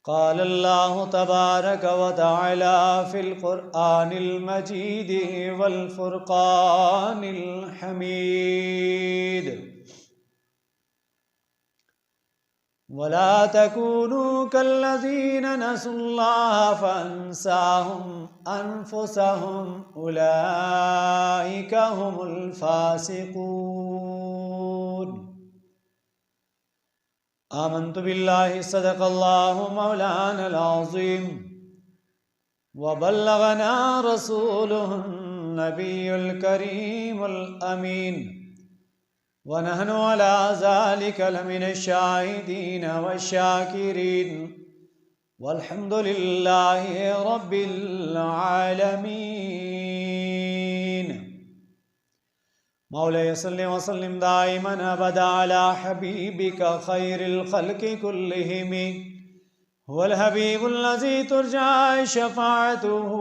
क़ाल अल्लाहु तबारक व तआला फ़िल क़ुरआनिल मजीद वल फ़ुरक़ानिल हमीद। वला तकूनू कल्लज़ीन नसुल्लाह फ़अन्साहुम अनफुसहुम उलाइका हुमुल फ़ासिक़ून। आमन्तु बिल्लाहि सदक़ल्लाहु मौलानल अज़ीम व बल्लगना रसूलुहुन नबियुल करीमुल अमीन व नहनु अला ज़ालिका लमिनश शाहिदीन वश्शाकिरीन वल्हम्दुलिल्लाहि रब्बिल आलमीन। मौला सल्लि व सल्लिम दाइमन अबदा अला हबीबिका खैरिल खल्क़ि कुल्लिहिम हुवल हबीबुल लज़ी तुरजा शफ़ाअतुहु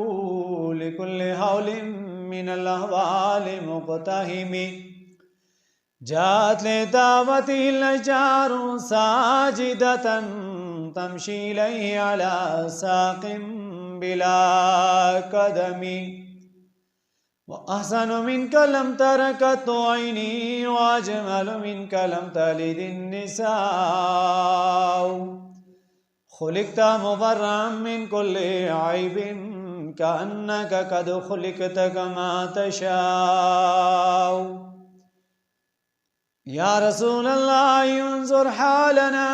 लिकुल्लि हौलिन मिनल अहवालि मुक़तहिम। जात ले दावतिल अशजारु साजिदतन तमशी इलैहि अला साक़िम बिला कदमी व अहसनु मिनका लम तरकत ऐनी व अजमलु मिनका लम तलिदिन निसाउ। खुलिक़्ता मुबर्रअम मिन कुल्लि ऐबिन कअन्नका क़द खुलिक़्त कमा तशाउ। या रसूल अल्लाह उन्ज़ुर हालना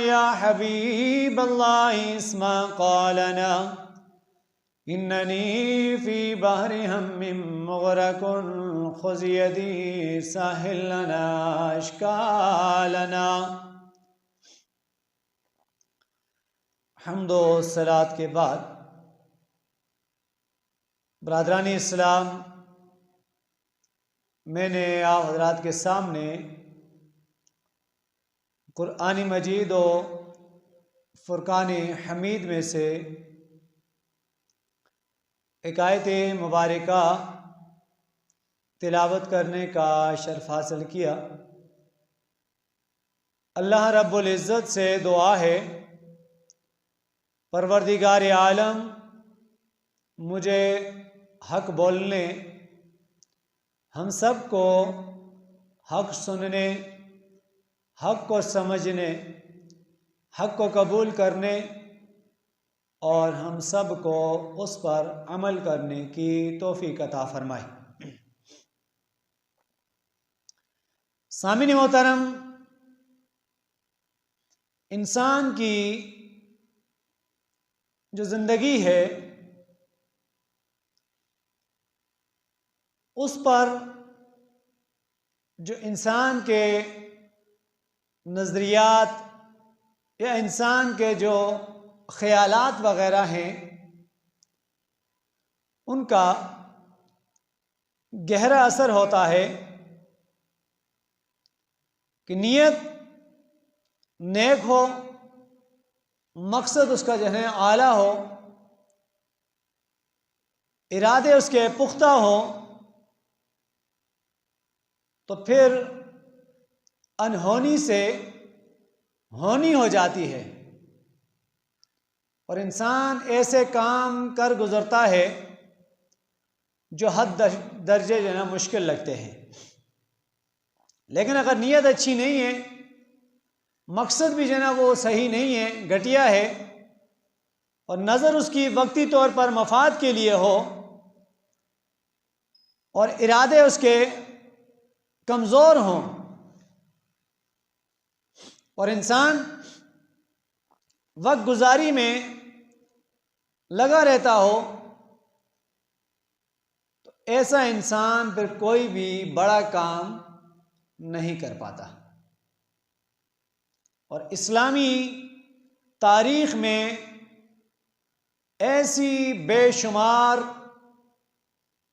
या हबीब अल्लाह इस्मा क़ालना इन्ननी फ़ी बहरि हम्मिन मुग़रक़ुन ख़ुज़ यदी साहिल लना अश्कालना। हम्दो सलात के बाद बरादरानी इस्लाम, मैंने आप हज़रात के सामने कुरआन मजीद और फ़ुरक़ान हमीद में से एक आयत मुबारका तिलावत करने का शर्फ़ हासिल किया। अल्लाह रब्बुल इज़्ज़त से दुआ है, परवरदिगार आलम मुझे हक़ बोलने, हम सब को हक़ सुनने, हक़ को समझने, हक़ को कबूल करने और हम सब को उस पर अमल करने की तौफ़ीक़ अता फ़रमाए। सामिन मोहतरम, इंसान की जो ज़िंदगी है उस पर जो इंसान के नज़रियात या इंसान के जो ख़यालात वग़ैरह हैं उनका गहरा असर होता है कि नीयत नेक हो, मकसद उसका जो है आला हो, इरादे उसके पुख्ता हो, तो फिर अनहोनी से होनी हो जाती है और इंसान ऐसे काम कर गुज़रता है जो हद दर्जे जो है ना मुश्किल लगते हैं। लेकिन अगर नीयत अच्छी नहीं है, मकसद भी जो है ना वो सही नहीं है, घटिया है और नज़र उसकी वक्ती तौर पर मफाद के लिए हो और इरादे उसके कमज़ोर हों और इंसान वक्त गुजारी में लगा रहता हो, तो ऐसा इंसान फिर कोई भी बड़ा काम नहीं कर पाता। और इस्लामी तारीख़ में ऐसी बेशुमार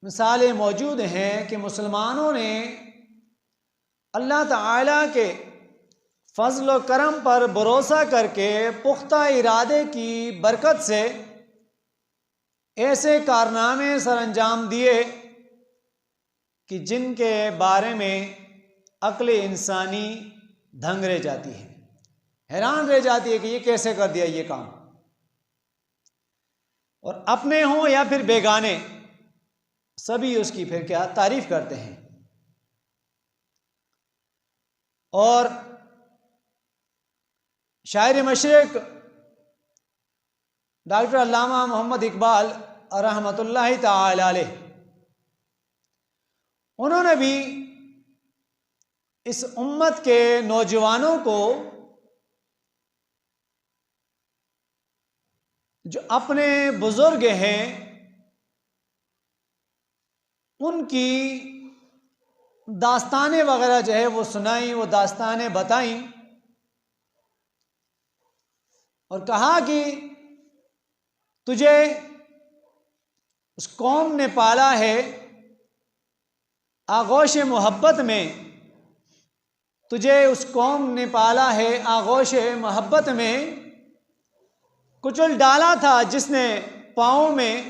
मिसालें मौजूद हैं कि मुसलमानों ने अल्लाह ताला के फ़ज़ल व करम पर भरोसा करके पुख्ता इरादे की बरकत से ऐसे कारनामे सरअंजाम दिए कि जिनके बारे में अक्ल इंसानी दंग रह जाती है, हैरान रह जाती है कि ये कैसे कर दिया ये काम। और अपने हों या फिर बेगाने, सभी उसकी फिर क्या तारीफ करते हैं। और शायर मशरिक डॉक्टर अल्लामा मोहम्मद इकबाल रहमतुल्लाहि ताला अलैह, उन्होंने भी इस उम्मत के नौजवानों को जो अपने बुजुर्ग हैं उनकी दास्तानें वगैरह जो है वो सुनाई, वो दास्तानें बताई और कहा कि तुझे उस कौम ने पाला है आगोश मोहब्बत में, तुझे उस कौम ने पाला है आगोश मोहब्बत में, कुचल डाला था जिसने पाँव में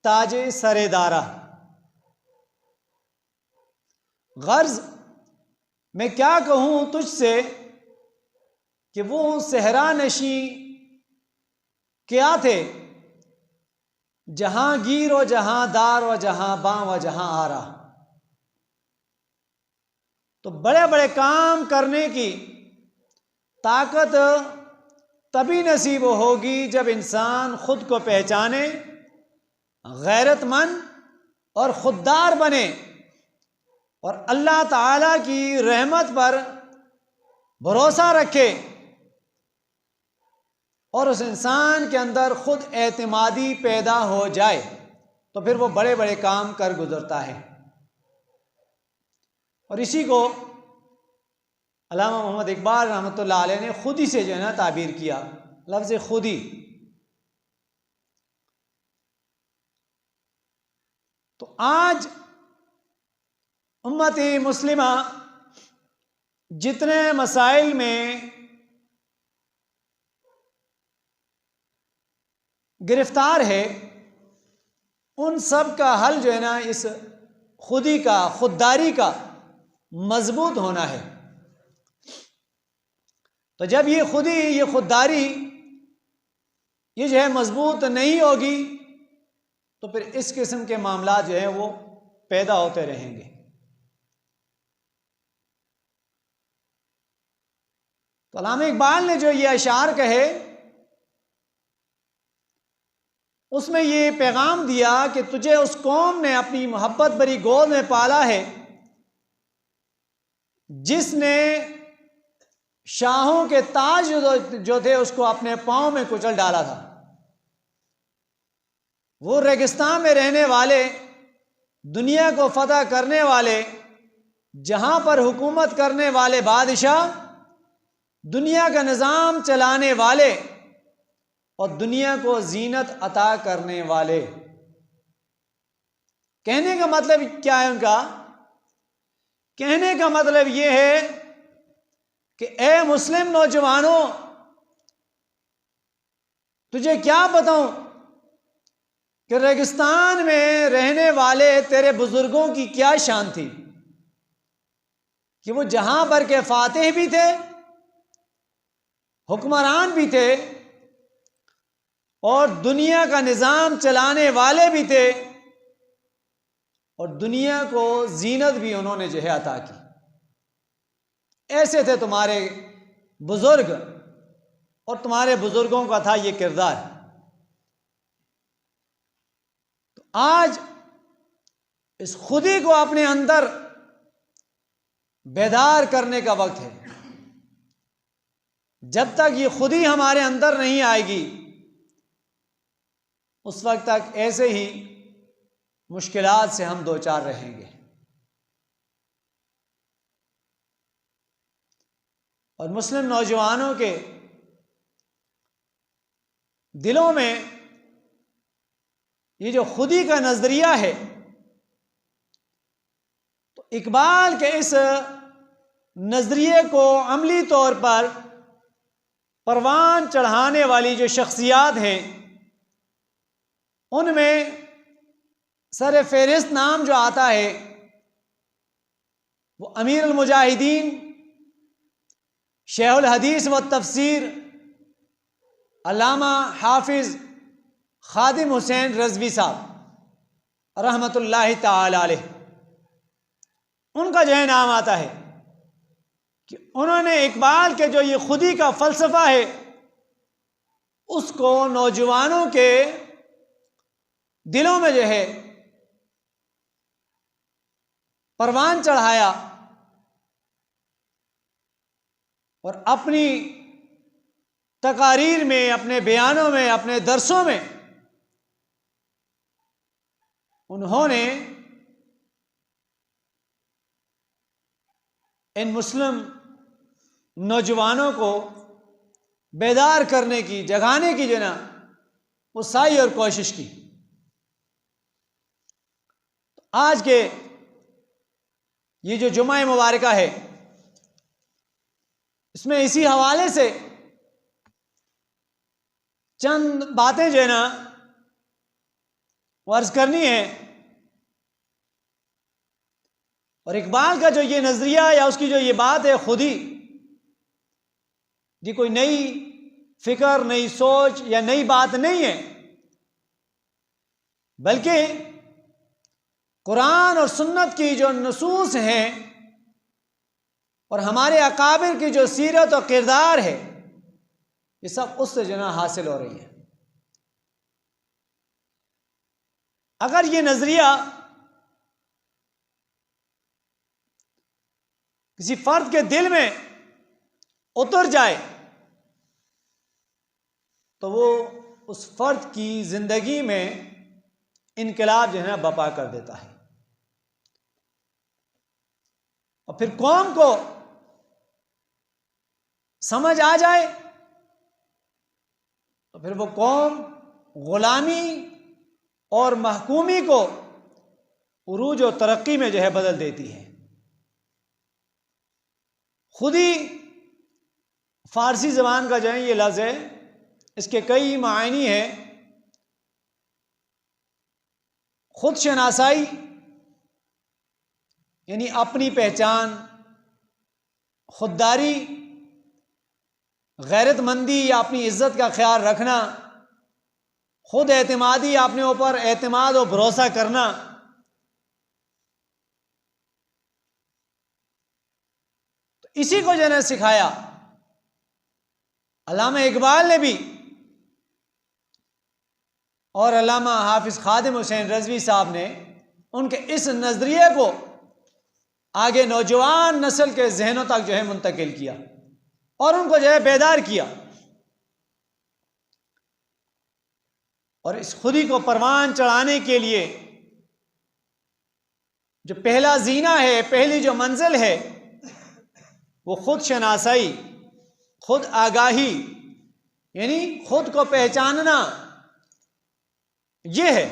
ताजे सरेदारा। गर्ज मैं क्या कहूँ तुझसे कि वो सहरा नशी क्या थे, जहांगीर व जहां दार व जहां बां व जहां आरा। तो बड़े बड़े काम करने की ताकत तभी नसीब होगी जब इंसान खुद को पहचाने, गैरतमंद और खुददार बने और अल्लाह ताला की रहमत पर भरोसा रखे और उस इंसान के अंदर खुद एतमादी पैदा हो जाए, तो फिर वो बड़े बड़े काम कर गुजरता है। और इसी को अल्लामा मोहम्मद इकबाल रहमतुल्लाह अलैह ने खुदी से जो है ना ताबीर किया, लफ्ज़ खुदी। तो आज उम्मत मुस्लिमा जितने मसाइल में गिरफ्तार है, उन सब का हल जो है ना इस खुदी का, खुददारी का मजबूत होना है। तो जब ये खुदी, ये खुददारी ये जो है मजबूत नहीं होगी तो फिर इस किस्म के मामला जो है वो पैदा होते रहेंगे। तो अल्लामा इकबाल ने जो ये अशार कहे उसमें ये पैगाम दिया कि तुझे उस कौम ने अपनी मोहब्बत भरी गोद में पाला है जिसने शाहों के ताज जो थे उसको अपने पांव में कुचल डाला था। वो रेगिस्तान में रहने वाले, दुनिया को फतह करने वाले, जहां पर हुकूमत करने वाले बादशाह, दुनिया का निज़ाम चलाने वाले और दुनिया को जीनत अता करने वाले। कहने का मतलब क्या है उनका? कहने का मतलब यह है कि ए मुस्लिम नौजवानों, तुझे क्या बताऊं कि रेगिस्तान में रहने वाले तेरे बुजुर्गों की क्या शान थी कि वो जहां पर के फातिह भी थे, हुक्मरान भी थे और दुनिया का निज़ाम चलाने वाले भी थे और दुनिया को जीनत भी उन्होंने जो है अता की। ऐसे थे तुम्हारे बुजुर्ग और तुम्हारे बुजुर्गों का था ये किरदार। तो आज इस खुदी को अपने अंदर बेदार करने का वक्त है। जब तक ये खुदी हमारे अंदर नहीं आएगी उस वक्त तक ऐसे ही मुश्किलात से हम दो चार रहेंगे। और मुस्लिम नौजवानों के दिलों में ये जो खुदी का नजरिया है, तो इकबाल के इस नजरिए को अमली तौर पर परवान चढ़ाने वाली जो शख्सियात हैं उनमें सर फहरिस्त नाम जो आता है वो अमीर अल मुजाहिदीन शेहुल हदीस व तफसीर अल्लामा हाफिज खादिम हुसैन रज़वी साहब रहमतुल्लाहि ताला अलैह, उनका जो है नाम आता है कि उन्होंने इकबाल के जो ये खुदी का फ़लसफ़ा है उसको नौजवानों के दिलों में जो है परवान चढ़ाया और अपनी तकारीर में, अपने बयानों में, अपने दरसों में उन्होंने इन मुस्लिम नौजवानों को बेदार करने की, जगाने की जो ना वो साई और कोशिश की। आज के ये जो जुमा मुबारका है इसमें इसी हवाले से चंद बातें जो है ना वो अर्ज करनी है। और इकबाल का जो ये नजरिया या उसकी जो ये बात है खुदी, ये कोई नई फिक्र, नई सोच या नई बात नहीं है, बल्कि कुरान और सुन्नत की जो नसूस हैं और हमारे अकाबिर की जो सीरत और किरदार है, ये सब उससे जो ना हासिल हो रही है। अगर ये नजरिया किसी फर्द के दिल में उतर जाए तो वो उस फर्द की जिंदगी में इनकलाब जो है ना बपा कर देता है। और फिर कौम को समझ आ जाए तो फिर वो कौम गुलामी और महकूमी को उरूज और तरक्की में जो है बदल देती है। खुद ही फारसी ज़बान का जो है ये लफ्ज़ है, इसके कई मायनी है। खुद शनासाई यानी अपनी पहचान, खुददारी, गैरतमंदी या अपनी इज्जत का ख्याल रखना, खुद एतमादी, अपने ऊपर एतमाद और भरोसा करना। तो इसी को जो है सिखाया अल्लामा इकबाल ने भी और अल्लामा हाफिज खादिम हुसैन रज़वी साहब ने उनके इस नजरिए को आगे नौजवान नस्ल के जहनों तक जो है मुंतकिल किया और उनको जो है बेदार किया। और इस खुदी को परवान चढ़ाने के लिए जो पहला जीना है, पहली जो मंजिल है, वो खुद शनासाई, खुद आगाही यानी खुद को पहचानना ये है।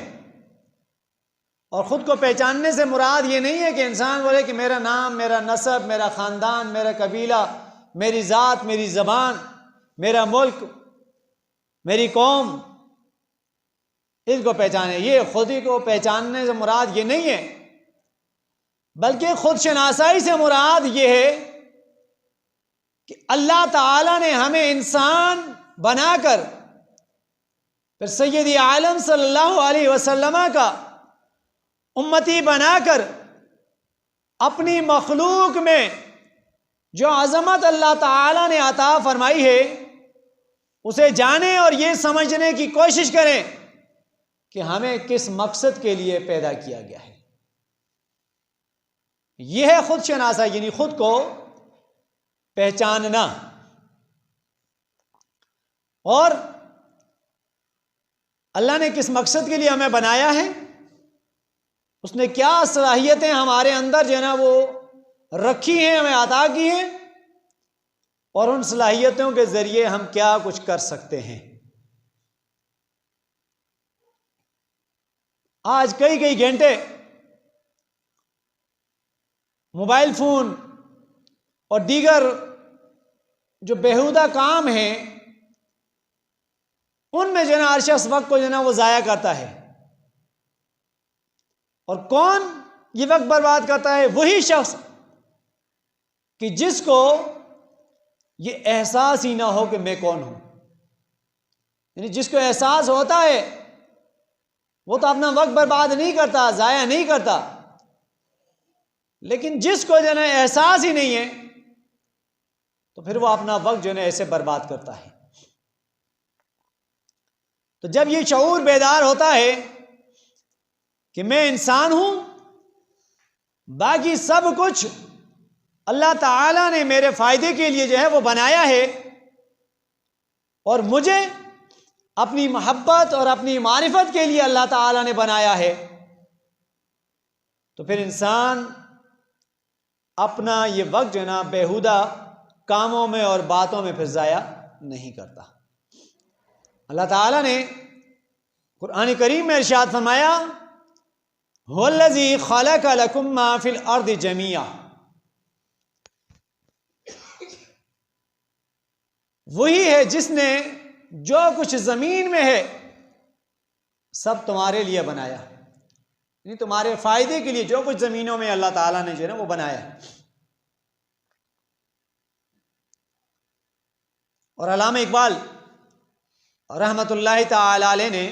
और खुद को पहचानने से मुराद ये नहीं है कि इंसान बोले कि मेरा नाम, मेरा नसब, मेरा ख़ानदान, मेरा कबीला, मेरी ज़ात, मेरी ज़बान, मेरा मुल्क, मेरी कौम, इसको पहचाने। ये खुदी को पहचानने से मुराद ये नहीं है, बल्कि खुद शनासाई से मुराद ये है कि अल्लाह ताला ने हमें इंसान बनाकर फिर सैयदी आलम सल्लल्लाहु अलैहि वसल्लम का उम्मती बनाकर अपनी मखलूक में जो अज़मत अल्लाह ताला ने अता फरमाई है उसे जाने और ये समझने की कोशिश करें कि हमें किस मकसद के लिए पैदा किया गया है। यह है खुद शनासा यानी खुद को पहचानना। और अल्लाह ने किस मकसद के लिए हमें बनाया है, उसने क्या सलाहियतें हमारे अंदर जो है ना वो रखी हैं, हमें अता की हैं, और उन सलाहियतों के जरिए हम क्या कुछ कर सकते हैं। आज कई कई घंटे मोबाइल फोन और दीगर जो बेहुदा काम हैं उनमें जो है ना हर शख्स वक्त को जो है ना वो ज़ाया करता है। और कौन ये वक्त बर्बाद करता है? वही शख्स कि जिसको ये एहसास ही ना हो कि मैं कौन हूं। यानी जिसको एहसास होता है वो तो अपना वक्त बर्बाद नहीं करता, ज़ाया नहीं करता। लेकिन जिसको जो है ना एहसास ही नहीं है, तो फिर वो अपना वक्त जो है ना ऐसे बर्बाद करता है। तो जब ये शऊर बेदार होता है कि मैं इंसान हूं, बाकी सब कुछ अल्लाह ताला ने मेरे फायदे के लिए जो है वो बनाया है, और मुझे अपनी मोहब्बत और अपनी मारिफत के लिए अल्लाह ताला ने बनाया है, तो फिर इंसान अपना ये वक्त जो है ना बेहुदा कामों में और बातों में फिर ज़ाया नहीं करता। अल्लाह ताला ने कुरान करीम में इरशाद फरमाया, हुवल्लज़ी खलक़ लकुम मा फिल अर्दि जमीआ, वही है जिसने जो कुछ जमीन में है सब तुम्हारे लिए बनाया, यानी तुम्हारे फायदे के लिए जो कुछ जमीनों में अल्लाह ताला ने जो है ना वो बनाया। और अल्लामा इकबाल रहमतुल्लाहि ताला अलैह ने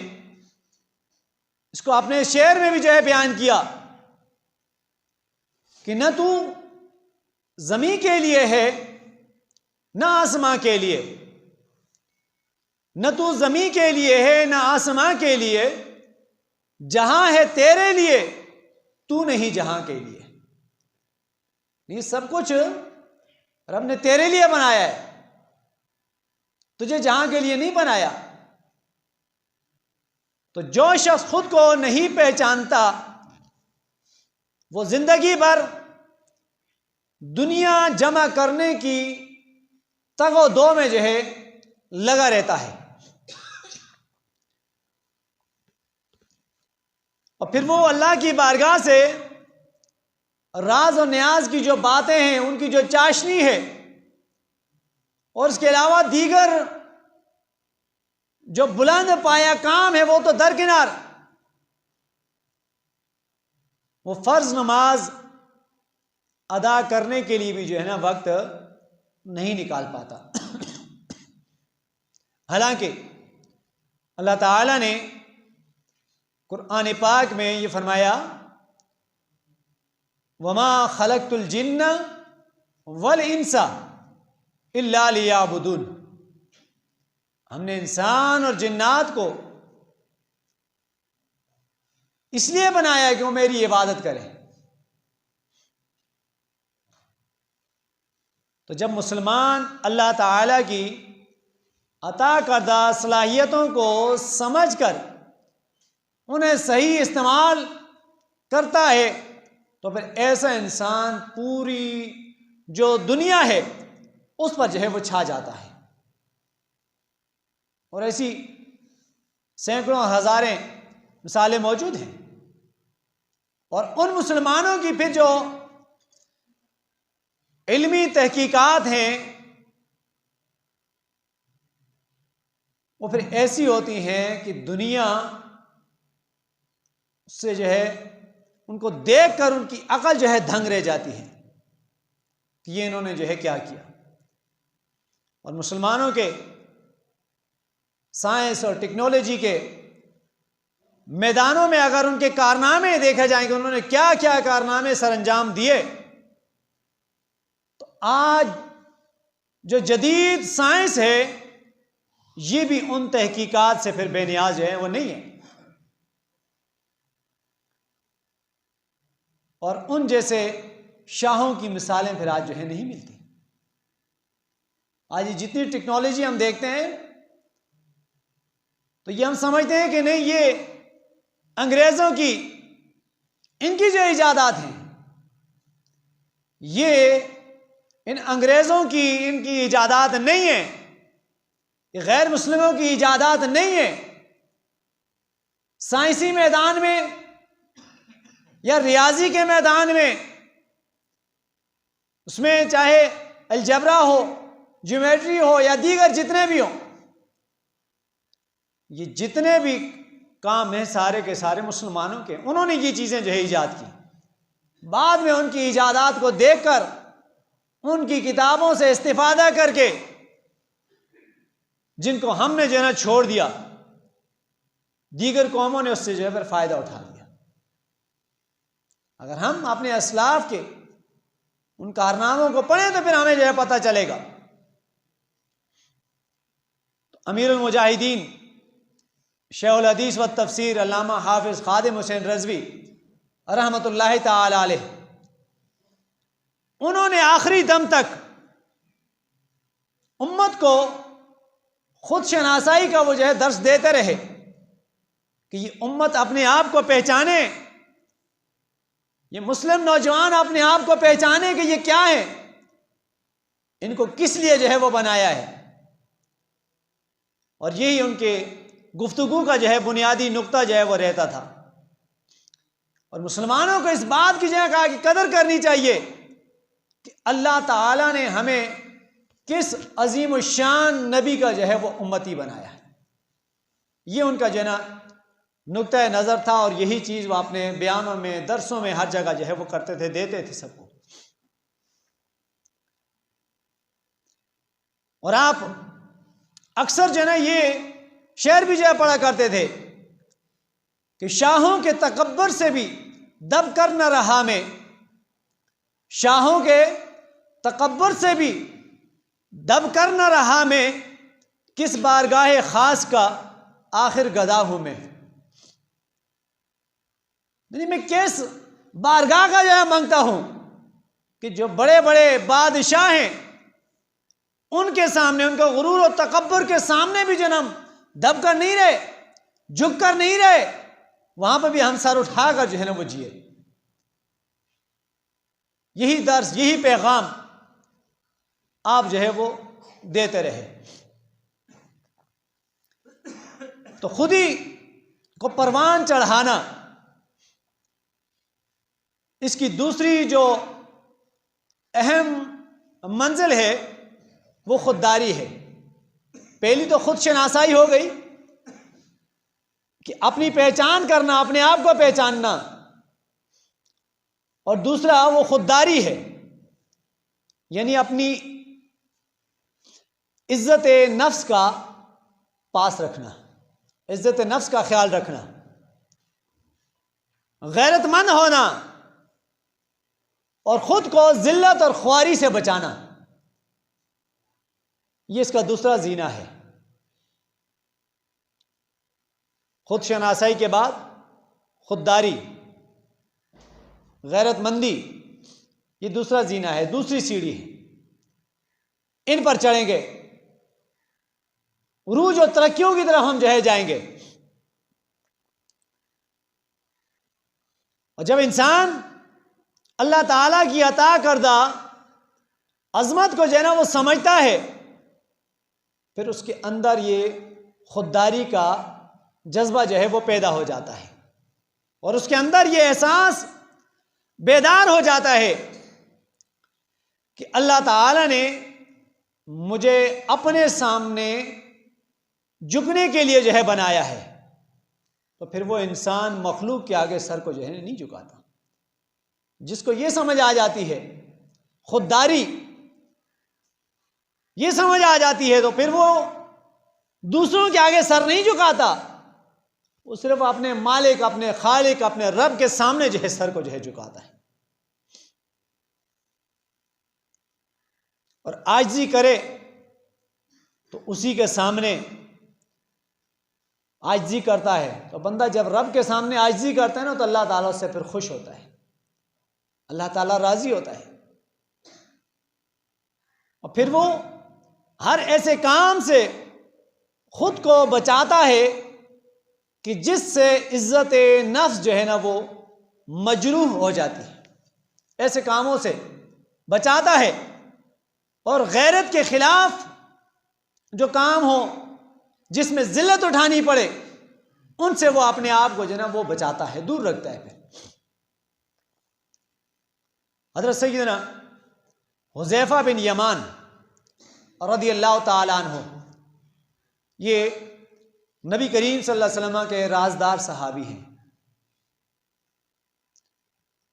इसको अपने शेर में भी जो है बयान किया कि न तू जमीन के लिए है न आसमां के लिए, न तू जमीन के लिए है न आसमां के लिए, जहां है तेरे लिए तू नहीं जहां के लिए। नहीं, सब कुछ रब ने तेरे लिए बनाया है, तुझे जहां के लिए नहीं बनाया। तो जो शख्स खुद को नहीं पहचानता वो जिंदगी भर दुनिया जमा करने की तगो दो में जो है लगा रहता है, और फिर वो अल्लाह की बारगाह से राज और न्याज की जो बातें हैं उनकी जो चाशनी है, और इसके अलावा दीगर जो बुलंद पाया काम है वो तो दरकिनार, वो फर्ज नमाज अदा करने के लिए भी जो है ना वक्त नहीं निकाल पाता। हालांकि अल्लाह ताला ने कुरान पाक में ये फरमाया, वमा खलक़तुल जिन्ना वल इंसा इल्ला लियाबुदून, हमने इंसान और जिन्नात को इसलिए बनाया कि वो मेरी इबादत करें। तो जब मुसलमान अल्लाह ताला की अता करदा सलाहियतों को समझकर उन्हें सही इस्तेमाल करता है, तो फिर ऐसा इंसान पूरी जो दुनिया है उस पर जो है वो छा जाता है। और ऐसी सैकड़ों हजारें मिसालें मौजूद हैं। और उन मुसलमानों की फिर जो इल्मी तहकीकात हैं वो फिर ऐसी होती हैं कि दुनिया से जो है उनको देखकर उनकी अकल जो है दंग रह जाती है कि ये इन्होंने जो है क्या किया। और मुसलमानों के साइंस और टेक्नोलॉजी के मैदानों में अगर उनके कारनामे देखे जाएंगे, उन्होंने क्या क्या कारनामे सरअंजाम दिए, तो आज जो जदीद साइंस है ये भी उन तहकीकात से फिर बेनियाज है, वो नहीं है। और उन जैसे शाहों की मिसालें फिर आज जो है नहीं मिलती। आज जितनी टेक्नोलॉजी हम देखते हैं तो ये हम समझते हैं कि नहीं, ये अंग्रेजों की इनकी जो इजादात हैं, ये इन अंग्रेजों की इनकी इजादात नहीं है, ये गैर मुस्लिमों की इजादात नहीं है। साइंसी मैदान में या रियाजी के मैदान में, उसमें चाहे अलजबरा हो, ज्योमेट्री हो या दीगर जितने भी हो, ये जितने भी काम हैं सारे के सारे मुसलमानों के, उन्होंने ये चीज़ें जो है ईजाद की। बाद में उनकी इजादात को देखकर, उनकी किताबों से इस्तिफादा करके, जिनको हमने जो है ना छोड़ दिया, दीगर कौमों ने उससे जो है फिर फ़ायदा उठा लिया। अगर हम अपने असलाफ के उन कारनामों को पढ़ें तो फिर हमें जो है पता चलेगा। तो अमीरुल मुजाहिदीन शेखुल हदीस व तफसीर अल्लामा हाफिज़ खादिम हुसैन रज़वी रहमतुल्लाहि ताला अलैह, उन्होंने आखिरी दम तक उम्मत को खुद शनासाई का वो जो है दर्स देते रहे कि ये उम्मत अपने आप को पहचाने, ये मुस्लिम नौजवान अपने आप को पहचाने कि ये क्या है, इनको किस लिए जो है वो बनाया है। और यही उनके गुफ्तगू का जो है बुनियादी नुक्ता जो है वो रहता था। और मुसलमानों को इस बात की जो है कहा कि कदर करनी चाहिए कि अल्लाह ताला ने हमें किस अजीम शान नबी का जो है वो उम्मती बनाया है। ये उनका जो है ना नुक्ता नज़र था, और यही चीज़ वो अपने बयानों में, दरसों में, हर जगह जो है वो करते थे, देते थे सबको। और आप अक्सर जो है ना ये शेर भी जो है पढ़ा करते थे कि शाहों के तकब्बर से भी दब कर न रहा में, शाहों के तकब्बर से भी दब कर न रहा में, किस बारगाह खास का आखिर गदा हूं मैं। मैं किस बारगाह का जो है मांगता हूं कि जो बड़े बड़े बादशाह हैं उनके सामने, उनका गुरूर और तकब्बर के सामने भी जन्म दब कर नहीं रहे, झुक कर नहीं रहे, वहां पर भी हम सर उठाकर जो है ना वो जिए। यही दर्स, यही पैगाम आप जो है वो देते रहे। तो खुद ही को परवान चढ़ाना, इसकी दूसरी जो अहम मंजिल है वो खुददारी है। पहली तो खुद शनासाई हो गई कि अपनी पहचान करना, अपने आप को पहचानना, और दूसरा वो खुददारी है, यानी अपनी इज्जत नफ्स का पास रखना, इज्जत नफ्स का ख्याल रखना, गैरतमंद होना और खुद को जिल्लत और ख्वारी से बचाना, ये इसका दूसरा जीना है। खुद शनासाई के बाद खुददारी, गैरतमंदी, ये दूसरा जीना है, दूसरी सीढ़ी है। इन पर चढ़ेंगे, उरूज और तरक्कियों की तरफ हम जो है जाएंगे। और जब इंसान अल्लाह ताला की अता करदा अजमत को जो है ना वो समझता है, फिर उसके अंदर ये खुददारी का जज्बा जो है वो पैदा हो जाता है, और उसके अंदर ये एहसास बेदार हो जाता है कि अल्लाह ताला ने मुझे अपने सामने झुकने के लिए जो है बनाया है। तो फिर वो इंसान मखलूक के आगे सर को जो है नहीं झुकाता। जिसको ये समझ आ जाती है खुददारी, ये समझ आ जाती है, तो फिर वो दूसरों के आगे सर नहीं झुकाता, वो सिर्फ अपने मालिक, अपने खालिक, अपने रब के सामने जो है सर को जो है झुकाता है। और आजिज़ी करे तो उसी के सामने आजिज़ी करता है। तो बंदा जब रब के सामने आजिज़ी करता है ना, तो अल्लाह ताला उससे फिर खुश होता है, अल्लाह ताला राजी होता है, और फिर वो हर ऐसे काम से खुद को बचाता है कि जिससे इज्जत नफ्स जो है ना वो मजरूह हो जाती है। ऐसे कामों से बचाता है, और गैरत के खिलाफ जो काम हो, जिसमें जिल्लत उठानी पड़े, उनसे वो अपने आप को जो है ना वो बचाता है, दूर रखता है। फिर हज़रत सय्यदना हुज़ैफा बिन यमान रज़ियल्लाहु ताला अन्हु, ये नबी करीम सल्लल्लाहु अलैहि वसल्लम के राजदार सहाबी हैं।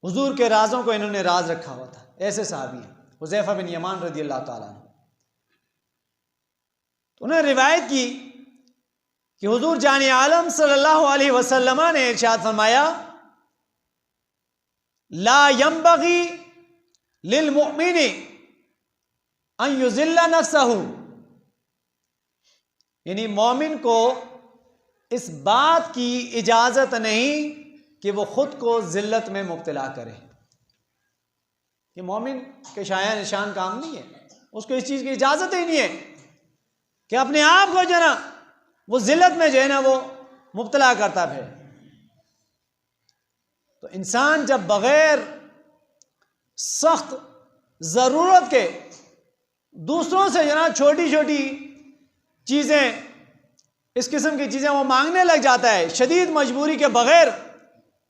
हुजूर के राजों को इन्होंने राज रखा हुआ था, ऐसे सहाबी हैं हुज़ैफा बिन यमान रज़ियल्लाहु ताला अन्हु। तो उन्होंने रिवायत की कि हुजूर जाने आलम सल्लल्लाहु अलैहि वसल्लम ने इरशाद फरमाया, ला यंबगी लिल मुमिनी अन युज़िल्ला नफ्सहू, यानी मोमिन को इस बात की इजाजत नहीं कि वो खुद को जिल्लत में मुब्तला करे। कि मोमिन के शाया निशान काम नहीं है, उसको इस चीज़ की इजाज़त ही नहीं है कि अपने आप को जो है ना वो जिल्लत में जो है ना वो मुब्तला करता फिर। तो इंसान जब बग़ैर सख्त ज़रूरत के दूसरों से जो है ना छोटी छोटी चीज़ें, इस किस्म की चीज़ें वो मांगने लग जाता है, शदीद मजबूरी के बग़ैर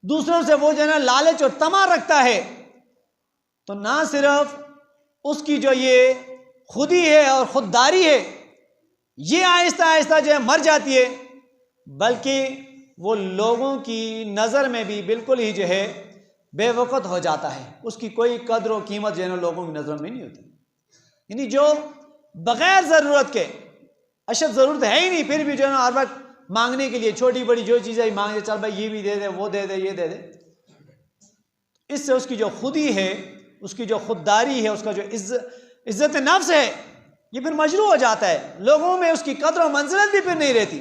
दूसरों से वो जो है ना लालच और तमा रखता है, तो ना सिर्फ उसकी जो ये खुदी है और खुददारी है ये आहिस्ता आहिस्ता जो है मर जाती है, बल्कि वो लोगों की नज़र में भी बिल्कुल ही जो है बेवकूफ़ हो जाता है। उसकी कोई कदर और कीमत जो है ना लोगों की नज़र में नहीं होती। यानी जो बग़ैर ज़रूरत के, अशद ज़रूरत है ही नहीं, फिर भी जो है ना हर वक्त मांगने के लिए छोटी बड़ी जो चीज़ें मांगे, चल भाई ये भी दे दे, वो दे दे, ये दे दे, इससे उसकी जो खुदी है, उसकी जो खुददारी है, उसका जो इज्जत नफ्स है, ये फिर मजरू हो जाता है। लोगों में उसकी कदर और मंजिलत भी फिर नहीं रहती।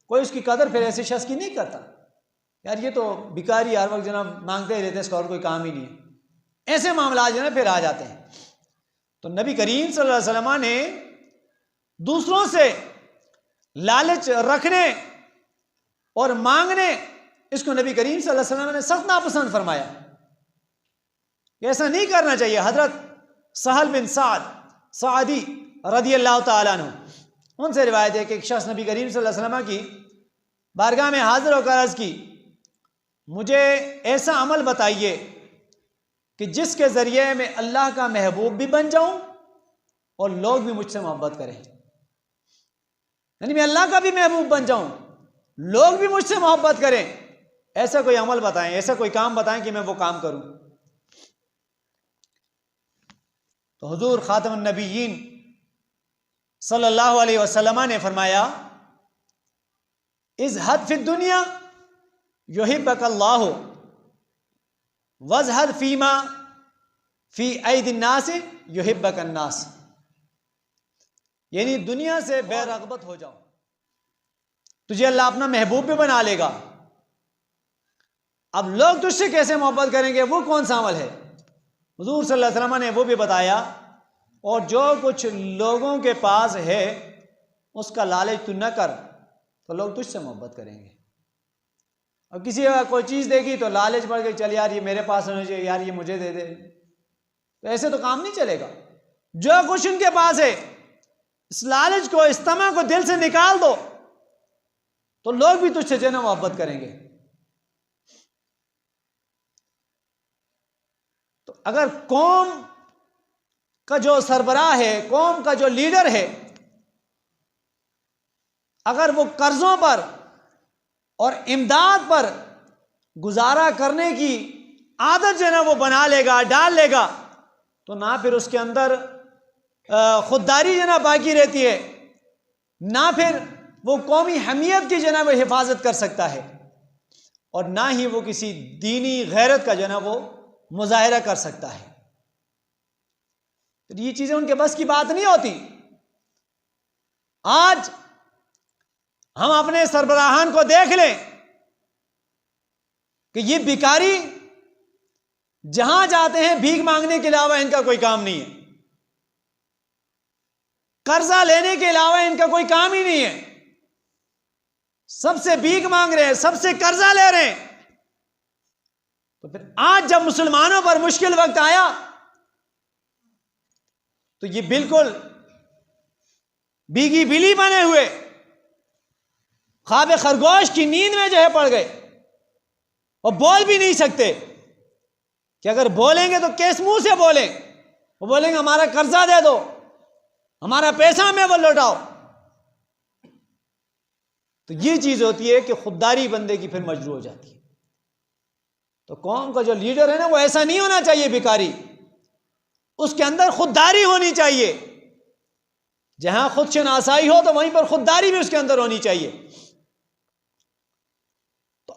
कोई उसकी कदर फिर ऐसे शख्स की नहीं करता, यार ये तो भिखारी हर वक्त जनाब मांगते ही रहते हैं, इसका और कोई काम ही नहीं है। ऐसे मामला जो है फिर आ जाते हैं। तो नबी करीम सल्लल्लाहु अलैहि वसल्लम ने दूसरों से लालच रखने और मांगने, इसको नबी करीम सल्लल्लाहु अलैहि वसल्लम ने सख्त नापसंद फरमाया। ऐसा नहीं करना चाहिए। हजरत सहल बिन सादी रदी अल्लाह तआला अन्हु, उनसे रिवायत है कि एक शख्स नबी करीम सल्लल्लाहु अलैहि वसल्लम की बारगाह में हाजिर होकर अर्ज की, मुझे ऐसा अमल बताइए कि जिसके ज़रिए मैं अल्लाह का महबूब भी बन जाऊं और लोग भी मुझसे मोहब्बत करें। यानी मैं अल्लाह का भी महबूब बन जाऊं, लोग भी मुझसे मोहब्बत करें। ऐसा कोई अमल बताएं, ऐसा कोई काम बताएं कि मैं वो काम करूं। तो हुजूर खातमुन नबीयीन सल्लल्लाहु अलैहि वसल्लम ने फरमाया, इज़हद फिद दुनिया युहिब्बकल्लाहु वज़हद फीमा फी ऐदिन नास युहिब्बकन नास। यानी दुनिया से बेरग़बत हो जाओ, तुझे अल्लाह अपना महबूब भी बना लेगा। अब लोग तुझसे कैसे मोहब्बत करेंगे, वो कौन सा अमल है? हुजूर सल्लल्लाहु अलैहि वसल्लम ने वो भी बताया, और जो कुछ लोगों के पास है उसका लालच तू न कर तो लोग तुझसे मोहब्बत करेंगे। और किसी का कोई चीज़ देगी तो लालच बढ़ गई, चल यार ये मेरे पास होना चाहिए, यार ये मुझे दे दे, तो ऐसे तो काम नहीं चलेगा। जो कुछ उनके पास है इस लालच को, इस तमा को दिल से निकाल दो तो लोग भी तुझसे जो है मोहब्बत करेंगे। तो अगर कौम का जो सरबराह है, कौम का जो लीडर है, अगर वो कर्जों पर और इमदाद पर गुजारा करने की आदत जो है ना वो बना लेगा, डाल लेगा, तो ना फिर उसके अंदर खुददारी जो है ना बाकी रहती है, ना फिर वो कौमी हमीयत की जो है ना वो हिफाजत कर सकता है, और ना ही वो किसी दीनी गैरत का जो है ना वो मुजाहिरा कर सकता है। तो ये चीजें उनके बस की बात नहीं होती। आज हम अपने सरबराहान को देख लें कि ये भिखारी जहां जाते हैं भीख मांगने के अलावा इनका कोई काम नहीं है, कर्जा लेने के अलावा इनका कोई काम ही नहीं है। सबसे भीख मांग रहे हैं, सबसे कर्जा ले रहे हैं। तो फिर आज जब मुसलमानों पर मुश्किल वक्त आया तो ये बिल्कुल बीगी बिली बने हुए ख्वाब खरगोश की नींद में जो है पड़ गए, और बोल भी नहीं सकते कि अगर बोलेंगे तो किस मुंह से बोलें। वो बोलेंगे हमारा कर्जा दे दो, हमारा पैसा हमें वो लौटाओ। तो ये चीज होती है कि खुददारी बंदे की फिर मजबूर हो जाती है। तो कौम का जो लीडर है ना वो ऐसा नहीं होना चाहिए भिखारी, उसके अंदर खुददारी होनी चाहिए। जहां खुद शनासाई हो तो वहीं पर खुददारी भी उसके अंदर होनी चाहिए।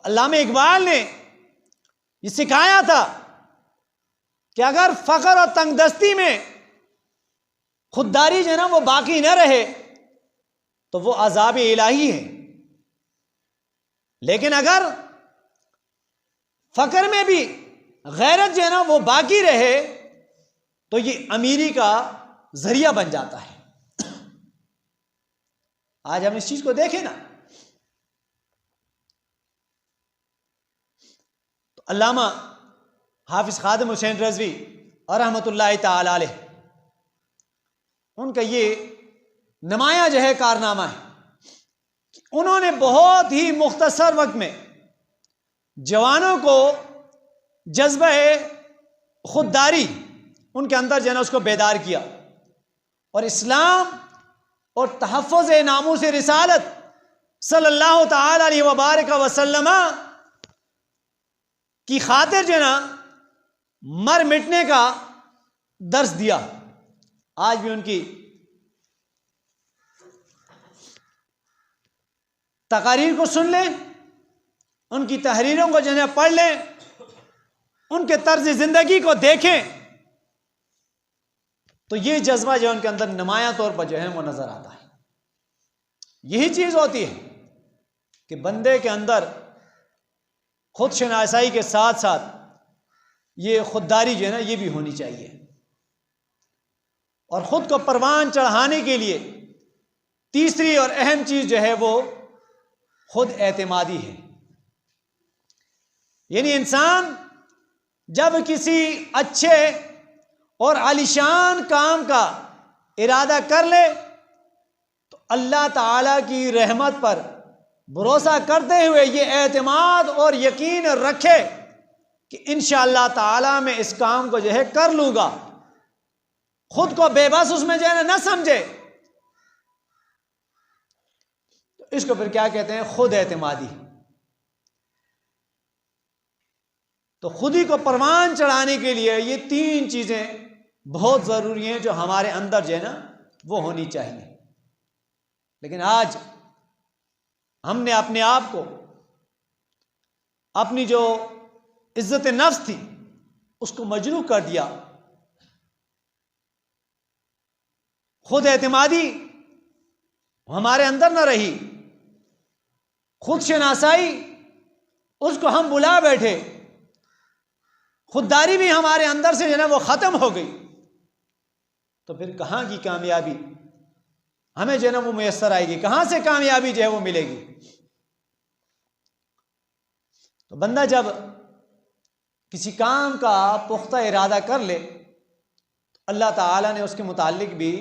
अल्लामा इकबाल ने ये सिखाया था कि अगर फकर और तंगदस्ती में खुददारी जो है ना वो बाकी न रहे तो वो अजाब इलाही है, लेकिन अगर फकर में भी गैरत जो है ना वो बाकी रहे तो ये अमीरी का जरिया बन जाता है। आज हम इस चीज को देखें ना, तो अल्लामा हाफिज खादिम हुसैन रज़वी और रहमतुल्लाहि ताला अलैह, उनका ये नुमाया जो है कारनामा है कि उन्होंने बहुत ही मुख्तसर वक्त में जवानों को जज्बा खुददारी उनके अंदर जो है ना उसको बेदार किया और इस्लाम और तहफ़्फ़ुज़ नामूस रिसालत सल्लल्लाहु ताला अलैहि व बारिक वसल्लम की खातिर जो है ना मर मिटने का दर्स दिया। आज भी उनकी तकारीर को सुन लें, उनकी तहरीरों को जो है पढ़ लें, उनके तर्ज जिंदगी को देखें तो ये जज्बा जो उनके अंदर नुमाया तौर पर जो है वो नजर आता है। यही चीज होती है कि बंदे के अंदर खुद शनासाई के साथ साथ ये खुददारी जो है ना ये भी होनी चाहिए और खुद को परवान चढ़ाने के लिए तीसरी और अहम चीज जो है वो खुद एतमादी है। यानी इंसान जब किसी अच्छे और आलिशान काम का इरादा कर ले तो अल्लाह ताला की रहमत पर भरोसा करते हुए ये एतमाद और यकीन रखे कि इंशाअल्लाह ताला मैं इस काम को जो है कर लूंगा। खुद को बेबस उसमें जो है ना समझे, तो इसको फिर क्या कहते हैं? खुद एतमादी। तो खुद ही को परवान चढ़ाने के लिए ये तीन चीजें बहुत जरूरी हैं जो हमारे अंदर जो है ना वो होनी चाहिए। लेकिन आज हमने अपने आप को, अपनी जो इज्जत नफ्स थी उसको मजरूह कर दिया। खुद एतमादी हमारे अंदर न रही, खुद शनासाई उसको हम बुला बैठे, खुददारी भी हमारे अंदर से जो है ना वो खत्म हो गई। तो फिर कहां की कामयाबी हमें जो है ना वो मुयस्सर आएगी? कहां से कामयाबी जो है वो मिलेगी? तो बंदा जब किसी काम का पुख्ता इरादा कर ले तो अल्लाह ताला ने उसके मुतालिक भी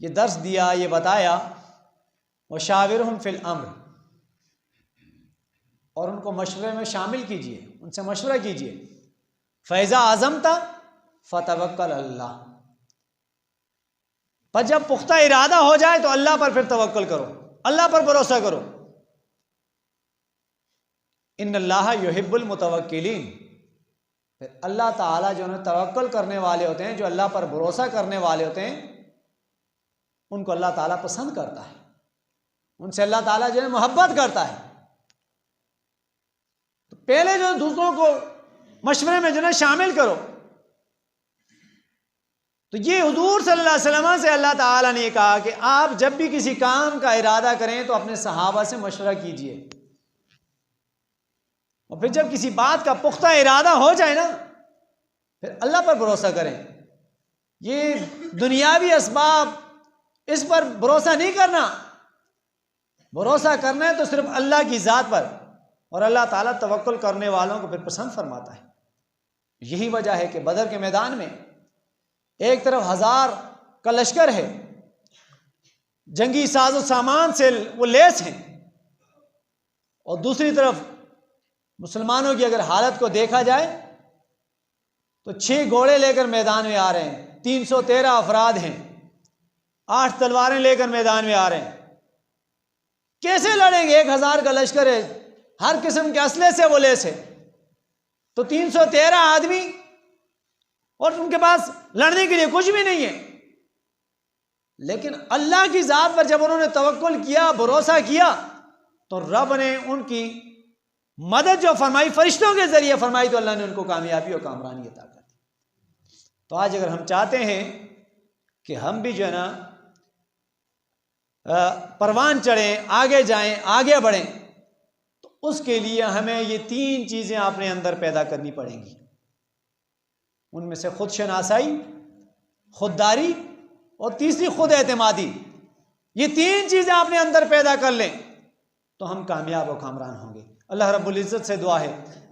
ये दर्स दिया, ये बताया, वशाविरहुम फिल अम्र, और उनको मशवरे में शामिल कीजिए, उनसे मशवरा कीजिए। फैज़ा आज़मता फ़तवक्कल अल्लाह, पर जब पुख्ता इरादा हो जाए तो अल्लाह पर फिर तवक्कुल करो, अल्लाह पर भरोसा करो। इन्नल्लाह युहिब्बुल मुतवक्किलीन, फिर अल्लाह ताला जो है तवक्कुल करने वाले होते हैं, जो अल्लाह पर भरोसा करने वाले होते हैं, उनको अल्लाह ताला पसंद करता है, उनसे अल्लाह ताला जो है मोहब्बत करता है। तो पहले जो दूसरों को मशवरे में जो है शामिल करो। तो ये हुजूर सल्लल्लाहु अलैहि वसल्लम से अल्लाह ताला ने कहा कि आप जब भी किसी काम का इरादा करें तो अपने सहाबा से मशवरा कीजिए, और फिर जब किसी बात का पुख्ता इरादा हो जाए ना फिर अल्लाह पर भरोसा करें। ये दुनियावी असबाब, इस पर भरोसा नहीं करना, भरोसा करना है तो सिर्फ अल्लाह की ज़ात पर, और अल्लाह ताला तवक्कुल करने वालों को फिर पसंद फरमाता है। यही वजह है कि बदर के मैदान में एक तरफ 1000 का लश्कर है, जंगी साजो सामान से वो लेस हैं, और दूसरी तरफ मुसलमानों की अगर हालत को देखा जाए तो 6 घोड़े लेकर मैदान में आ रहे हैं, 313 अफराद हैं, 8 तलवारें लेकर मैदान में आ रहे हैं। कैसे लड़ेंगे? 1000 का लश्कर है, हर किस्म के असले से वो लेस है, तो 313 आदमी और उनके पास लड़ने के लिए कुछ भी नहीं है। लेकिन अल्लाह की ज़ात पर जब उन्होंने तवक्कुल किया, भरोसा किया, तो रब ने उनकी मदद जो फरमाई फरिश्तों के जरिए फरमाई, तो अल्लाह ने उनको कामयाबी और कामरानी अता कर दी। तो आज अगर हम चाहते हैं कि हम भी जो है ना परवान चढ़ें, आगे जाएं, आगे बढ़ें, तो उसके लिए हमें ये 3 चीज़ें अपने अंदर पैदा करनी पड़ेंगी। उनमें से खुद शनासाई, खुददारी और तीसरी खुद एतमादी। ये 3 चीज़ें अपने अंदर पैदा कर लें तो हम कामयाब और कामरान होंगे। अल्लाह रब्बुल इज़्ज़त से दुआ है,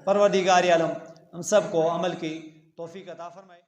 परवरदिगार आलम हम सबको अमल की तौफीक अता फरमाए।